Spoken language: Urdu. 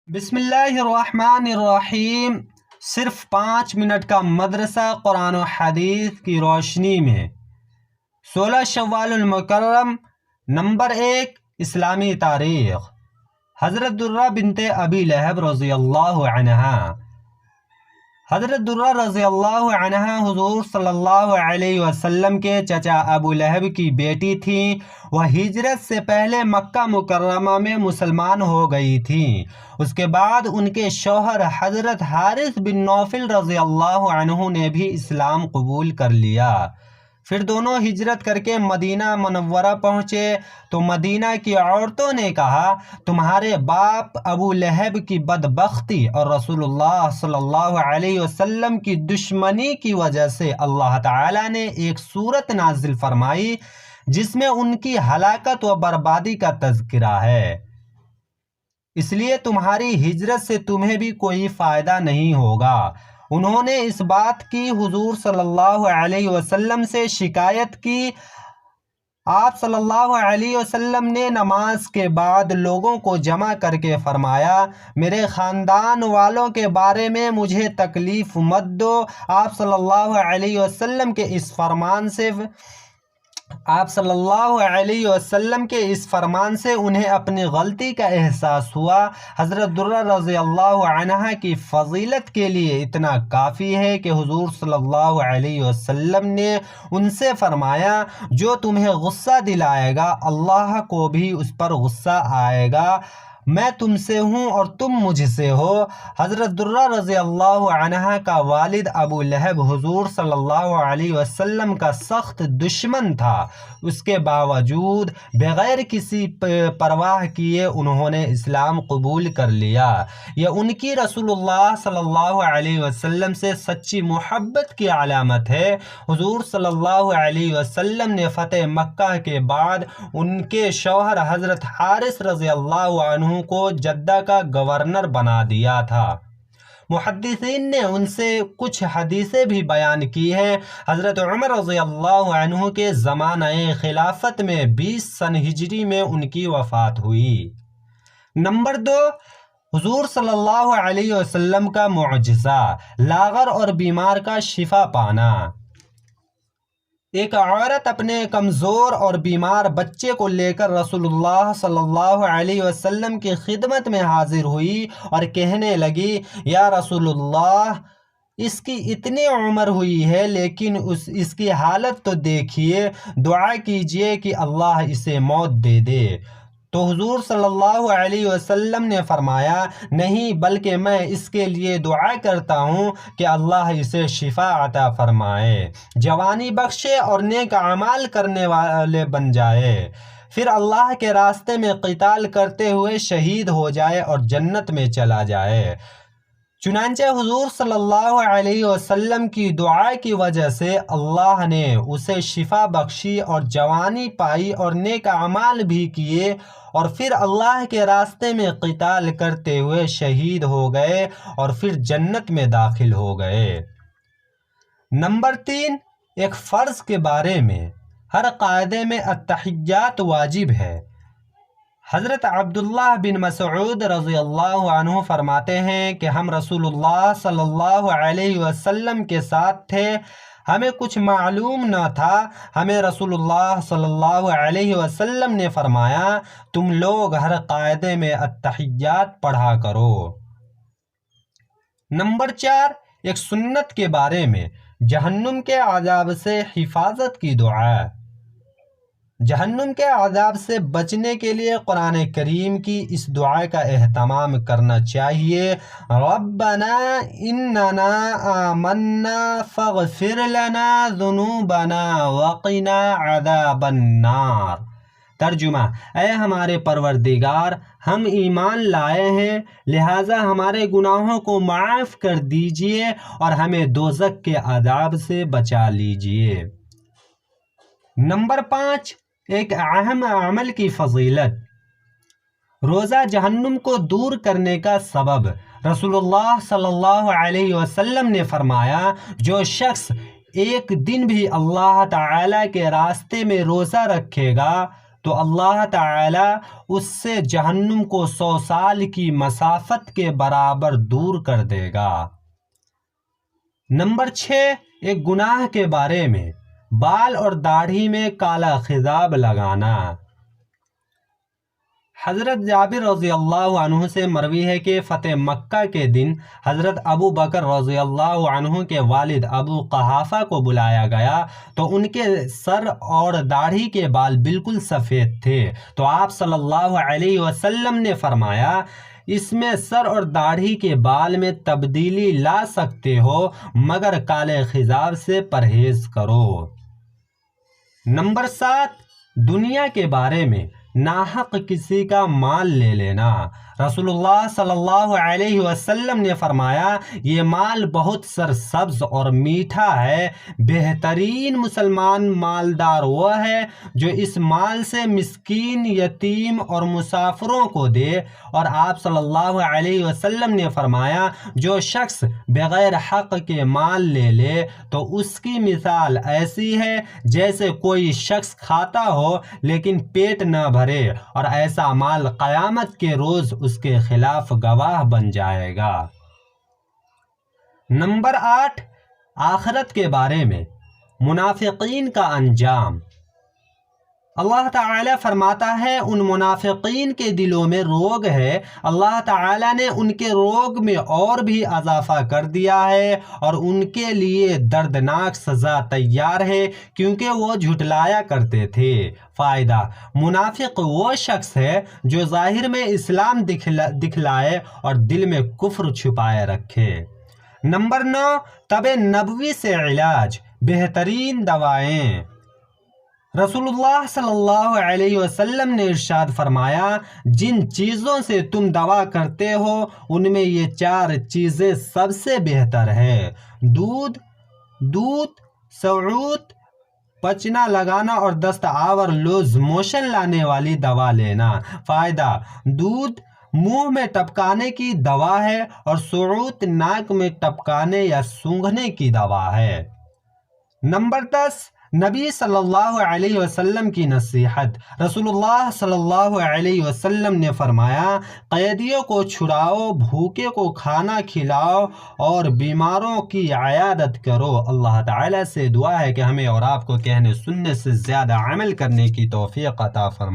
بسم اللہ الرحمن الرحیم۔ صرف 5 منٹ کا مدرسہ قرآن و حدیث کی روشنی میں 16 شوال المکرم۔ نمبر 1، اسلامی تاریخ۔ حضرت درہ بنت ابی لہب رضی اللہ عنہا۔ حضرت درہ رضی اللہ عنہا حضور صلی اللہ علیہ وسلم کے چچا ابو لہب کی بیٹی تھیں۔ وہ ہجرت سے پہلے مکہ مکرمہ میں مسلمان ہو گئی تھیں۔ اس کے بعد ان کے شوہر حضرت حارث بن نوفل رضی اللہ عنہ نے بھی اسلام قبول کر لیا۔ پھر دونوں ہجرت کر کے مدینہ منورہ پہنچے تو مدینہ کی عورتوں نے کہا، تمہارے باپ ابو لہب کی بدبختی اور رسول اللہ صلی اللہ علیہ وسلم کی دشمنی کی وجہ سے اللہ تعالیٰ نے ایک سورت نازل فرمائی جس میں ان کی ہلاکت و بربادی کا تذکرہ ہے، اس لیے تمہاری ہجرت سے تمہیں بھی کوئی فائدہ نہیں ہوگا۔ انہوں نے اس بات کی حضور صلی اللہ علیہ وسلم سے شکایت کی۔ آپ صلی اللہ علیہ وسلم نے نماز کے بعد لوگوں کو جمع کر کے فرمایا، میرے خاندان والوں کے بارے میں مجھے تکلیف مت دو۔ آپ صلی اللہ علیہ وسلم کے اس فرمان سے انہیں اپنی غلطی کا احساس ہوا۔ حضرت درہ رضی اللہ عنہ کی فضیلت کے لیے اتنا کافی ہے کہ حضور صلی اللہ علیہ وسلم نے ان سے فرمایا، جو تمہیں غصہ دلائے گا اللہ کو بھی اس پر غصہ آئے گا۔ میں تم سے ہوں اور تم مجھ سے ہو۔ حضرت درہ رضی اللہ عنہ کا والد ابو لہب حضور صلی اللہ علیہ وسلم کا سخت دشمن تھا، اس کے باوجود بغیر کسی پرواہ کیے انہوں نے اسلام قبول کر لیا۔ یہ ان کی رسول اللہ صلی اللہ علیہ وسلم سے سچی محبت کی علامت ہے۔ حضور صلی اللہ علیہ وسلم نے فتح مکہ کے بعد ان کے شوہر حضرت حارث رضی اللہ عنہ کو جدہ کا گورنر بنا دیا تھا۔ محدثین نے ان سے کچھ حدیثیں بھی بیان کی ہیں۔ حضرت عمر رضی اللہ عنہ کے زمانہ خلافت میں 20 سن ہجری میں ان کی وفات ہوئی۔ نمبر 2، حضور صلی اللہ علیہ وسلم کا معجزہ، لاغر اور بیمار کا شفا پانا۔ ایک عورت اپنے کمزور اور بیمار بچے کو لے کر رسول اللہ صلی اللہ علیہ وسلم کی خدمت میں حاضر ہوئی اور کہنے لگی، یا رسول اللہ، اس کی اتنی عمر ہوئی ہے لیکن اس کی حالت تو دیکھیے، دعا کیجئے کہ اللہ اسے موت دے دے۔ تو حضور صلی اللہ علیہ وسلم نے فرمایا، نہیں بلکہ میں اس کے لیے دعا کرتا ہوں کہ اللہ اسے شفا عطا فرمائے، جوانی بخشے اور نیک اعمال کرنے والے بن جائے، پھر اللہ کے راستے میں قتال کرتے ہوئے شہید ہو جائے اور جنت میں چلا جائے۔ چنانچہ حضور صلی اللہ علیہ وسلم کی دعا کی وجہ سے اللہ نے اسے شفا بخشی اور جوانی پائی اور نیک اعمال بھی کیے، اور پھر اللہ کے راستے میں قتال کرتے ہوئے شہید ہو گئے اور پھر جنت میں داخل ہو گئے۔ نمبر 3، ایک فرض کے بارے میں، ہر قاعدے میں التحیات واجب ہے۔ حضرت عبداللہ بن مسعود رضی اللہ عنہ فرماتے ہیں کہ ہم رسول اللہ صلی اللہ علیہ وسلم کے ساتھ تھے، ہمیں کچھ معلوم نہ تھا، ہمیں رسول اللہ صلی اللہ علیہ وسلم نے فرمایا، تم لوگ ہر قاعدے میں التحیات پڑھا کرو۔ نمبر 4، ایک سنت کے بارے میں، جہنم کے عذاب سے حفاظت کی دعا۔ جہنم کے عذاب سے بچنے کے لیے قرآن کریم کی اس دعا کا اہتمام کرنا چاہیے، ربنا اننا آمنا فاغفر لنا ذنوبنا وقنا عذاب النار۔ ترجمہ، اے ہمارے پروردگار، ہم ایمان لائے ہیں لہٰذا ہمارے گناہوں کو معاف کر دیجئے اور ہمیں دوزخ کے عذاب سے بچا لیجئے۔ نمبر 5، ایک اہم عمل کی فضیلت، روزہ جہنم کو دور کرنے کا سبب۔ رسول اللہ صلی اللہ علیہ وسلم نے فرمایا، جو شخص ایک دن بھی اللہ تعالیٰ کے راستے میں روزہ رکھے گا تو اللہ تعالی اس سے جہنم کو 100 سال کی مسافت کے برابر دور کر دے گا۔ نمبر 6، ایک گناہ کے بارے میں، بال اور داڑھی میں کالا خضاب لگانا۔ حضرت جابر رضی اللہ عنہ سے مروی ہے کہ فتح مکہ کے دن حضرت ابو بکر رضی اللہ عنہ کے والد ابو قحافہ کو بلایا گیا تو ان کے سر اور داڑھی کے بال بالکل سفید تھے، تو آپ صلی اللہ علیہ وسلم نے فرمایا اس میں سر اور داڑھی کے بال میں تبدیلی لا سکتے ہو مگر کالے خضاب سے پرہیز کرو۔ نمبر 7، دنیا کے بارے میں، ناحق کسی کا مال لے لینا۔ رسول اللہ صلی اللہ علیہ وسلم نے فرمایا یہ مال بہت سرسبز اور میٹھا ہے، بہترین مسلمان مالدار وہ ہے جو اس مال سے مسکین، یتیم اور مسافروں کو دے، اور آپ صلی اللہ علیہ وسلم نے فرمایا جو شخص بغیر حق کے مال لے لے تو اس کی مثال ایسی ہے جیسے کوئی شخص کھاتا ہو لیکن پیٹ نہ بھرے، اور ایسا مال قیامت کے روز اس کے خلاف گواہ بن جائے گا۔ نمبر 8، آخرت کے بارے میں، منافقین کا انجام۔ اللہ تعالیٰ فرماتا ہے ان منافقین کے دلوں میں روگ ہے، اللہ تعالیٰ نے ان کے روگ میں اور بھی اضافہ کر دیا ہے اور ان کے لیے دردناک سزا تیار ہے کیونکہ وہ جھٹلایا کرتے تھے۔ فائدہ، منافق وہ شخص ہے جو ظاہر میں اسلام دکھلائے اور دل میں کفر چھپائے رکھے۔ نمبر 9، طب نبوی سے علاج، بہترین دوائیں۔ رسول اللہ صلی اللہ علیہ وسلم نے ارشاد فرمایا جن چیزوں سے تم دوا کرتے ہو ان میں یہ 4 چیزیں سب سے بہتر ہے: دودھ، سعوت، پچنا لگانا اور دست آور لوز موشن لانے والی دوا لینا۔ فائدہ، دودھ منہ میں ٹپکانے کی دوا ہے اور سعوت ناک میں ٹپکانے یا سونگھنے کی دوا ہے۔ نمبر 10، نبی صلی اللہ علیہ وسلم کی نصیحت۔ رسول اللہ صلی اللہ علیہ وسلم نے فرمایا قیدیوں کو چھڑاؤ، بھوکے کو کھانا کھلاؤ اور بیماروں کی عیادت کرو۔ اللہ تعالیٰ سے دعا ہے کہ ہمیں اور آپ کو کہنے سننے سے زیادہ عمل کرنے کی توفیق عطا فرمائے۔